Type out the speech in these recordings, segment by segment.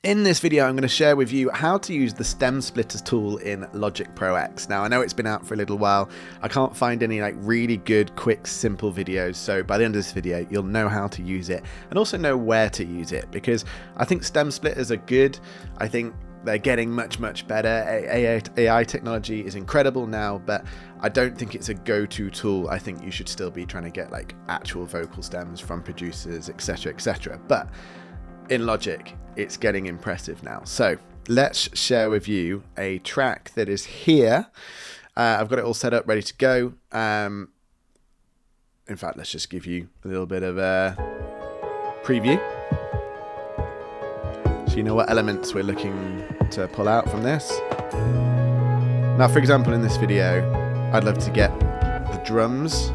In this video, I'm going to share with you how to use the stem splitters tool in Logic Pro X. Now, I know it's been out for a little while. I can't find any really good, quick, simple videos. So by the end of this video, you'll know how to use it and also know where to use it, because I think stem splitters are good. I think they're getting much, much better. AI technology is incredible now, but I don't think it's a go-to tool. I think you should still be trying to get like actual vocal stems from producers, etc., etc. But in Logic, it's getting impressive now. So let's share with you a track that is here. I've got it all set up, ready to go. In fact, let's just give you a little bit of a preview, so you know what elements we're looking to pull out from this. Now, for example, in this video, I'd love to get the drums,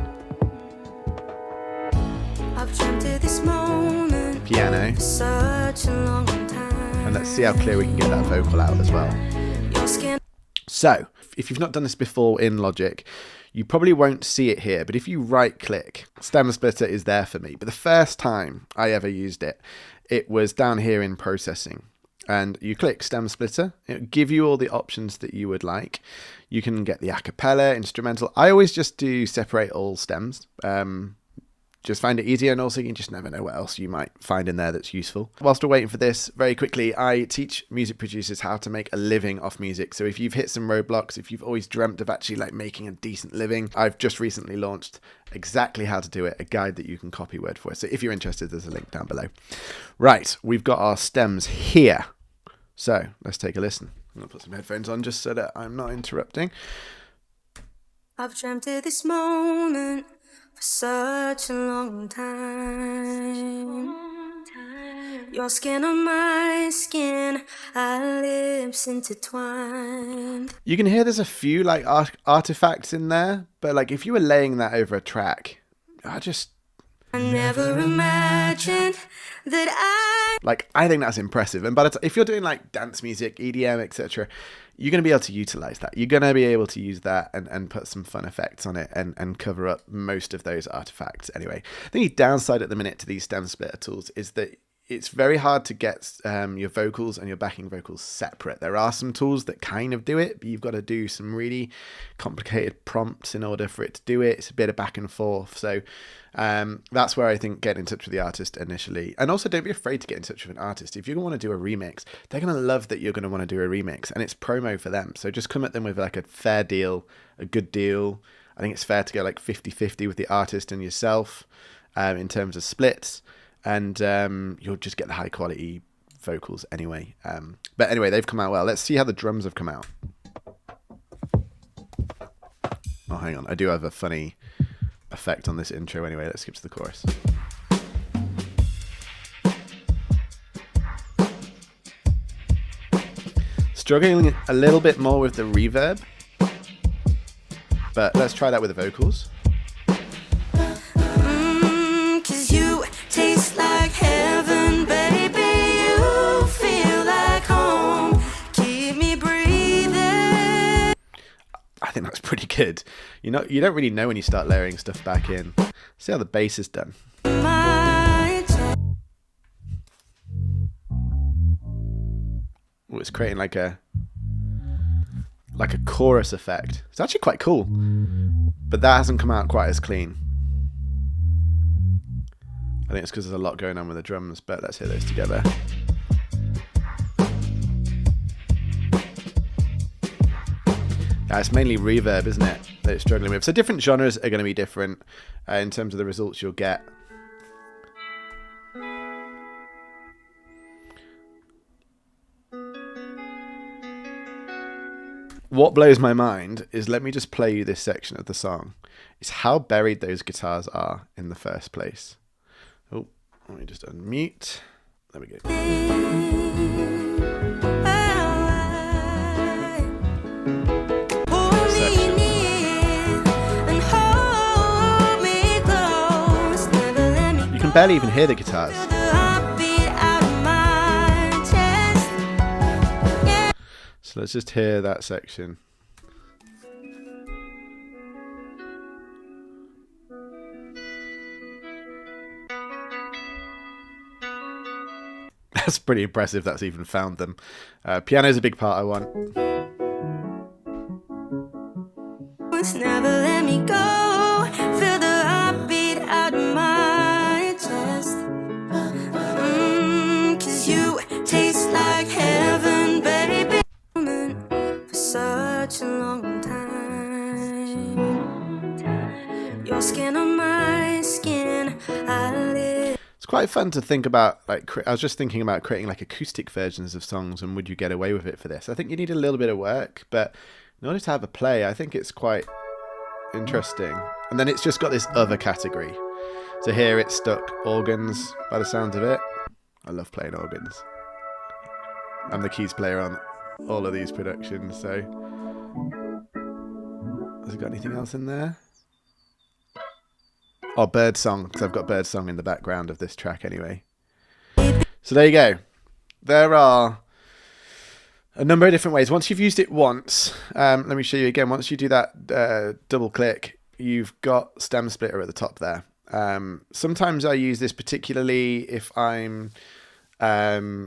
I've dreamt of this moment, piano, for such a long time. and let's see how clear we can get that vocal out as well. Your skin. So, if you've not done this before in Logic, you probably won't see it here, but if you right click, stem splitter is there for me. But the first time I ever used it, it was down here in processing. And you click stem splitter, it'll give you all the options that you would like. You can get the a cappella, instrumental. I always just do separate all stems. Just find it easier, and also you just never know what else you might find in there that's useful. Whilst we're waiting for this, very quickly, I teach music producers how to make a living off music. So if you've hit some roadblocks, if you've always dreamt of actually like making a decent living, I've just recently launched exactly how to do it, a guide that you can copy word for. So if you're interested, there's a link down below. Right, we've got our stems here. So let's take a listen. I'm gonna put some headphones on just so that I'm not interrupting. I've dreamt of this moment for such a long time. Your skin on my skin, our lips intertwined. You can hear there's a few like artifacts in there, but like if you were laying that over a track, I never imagined that I think that's impressive. And if you're doing like dance music, EDM, etc., you're going to be able to utilize that. You're going to be able to use that and put some fun effects on it and cover up most of those artifacts anyway. The only downside at the minute to these stem splitter tools is that it's very hard to get your vocals and your backing vocals separate. There are some tools that kind of do it, but you've got to do some really complicated prompts in order for it to do it. It's a bit of back and forth. So that's where I think get in touch with the artist initially. And also don't be afraid to get in touch with an artist. If you want to do a remix, they're going to love that you're going to want to do a remix, and it's promo for them. So just come at them with like a fair deal, a good deal. I think it's fair to go like 50-50 with the artist and yourself in terms of splits. And you'll just get the high quality vocals anyway. But anyway, they've come out well. Let's see how the drums have come out. Oh, hang on. I do have a funny effect on this intro anyway. Let's skip to the chorus. Struggling a little bit more with the reverb, but let's try that with the vocals. I think that's pretty good. You don't really know when you start layering stuff back in. See how the bass is done. Oh, it's creating like a chorus effect. It's actually quite cool, but that hasn't come out quite as clean. I think it's because there's a lot going on with the drums, but let's hear those together. It's mainly reverb, isn't it, that it's struggling with. So different genres are going to be different in terms of the results you'll get. What blows my mind is, let me just play you this section of the song. It's how buried those guitars are in the first place. Oh, let me just unmute. There we go. Barely even hear the guitars. So let's just hear that section. That's pretty impressive. That's even found them. Piano's a big part I want. It's never let me go. Feel the heartbeat out of my chest. 'Cause you taste like heaven, baby. For such a long time. Your skin on my skin. I live. It's quite fun to think about. Like, I was just thinking about creating like acoustic versions of songs, and would you get away with it for this? I think you need a little bit of work, but in order to have a play, I think it's quite interesting. And then it's just got this other category. So here it's stuck organs by the sound of it. I love playing organs. I'm the keys player on all of these productions, so has it got anything else in there? Oh, birdsong, because I've got birdsong in the background of this track anyway. So there you go. There are a number of different ways. Once you've used it once, let me show you again. Once you do that double click, you've got stem splitter at the top there. Sometimes I use this particularly if I'm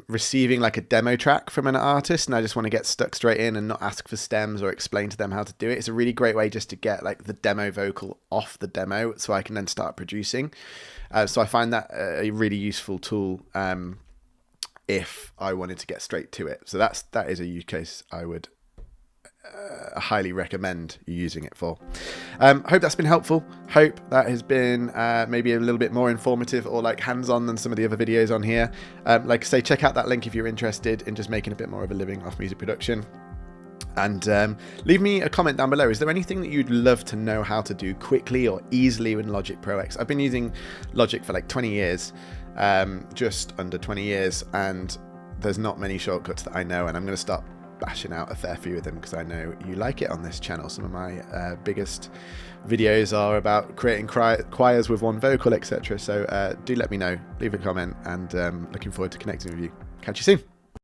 receiving like a demo track from an artist and I just want to get stuck straight in and not ask for stems or explain to them how to do it. It's a really great way just to get like the demo vocal off the demo so I can then start producing. So I find that a really useful tool if I wanted to get straight to it. So that is a use case I would highly recommend you using it for. Hope that's been helpful. Hope that has been maybe a little bit more informative or like hands-on than some of the other videos on here. Like I say, check out that link if you're interested in just making a bit more of a living off music production. And leave me a comment down below. Is there anything that you'd love to know how to do quickly or easily in Logic Pro X? I've been using Logic for like 20 years, just under 20 years, and there's not many shortcuts that I know, and I'm going to start bashing out a fair few of them because I know you like it on this channel. Some of my biggest videos are about creating choirs with one vocal, etc. So do let me know, leave a comment, and looking forward to connecting with you. Catch you soon.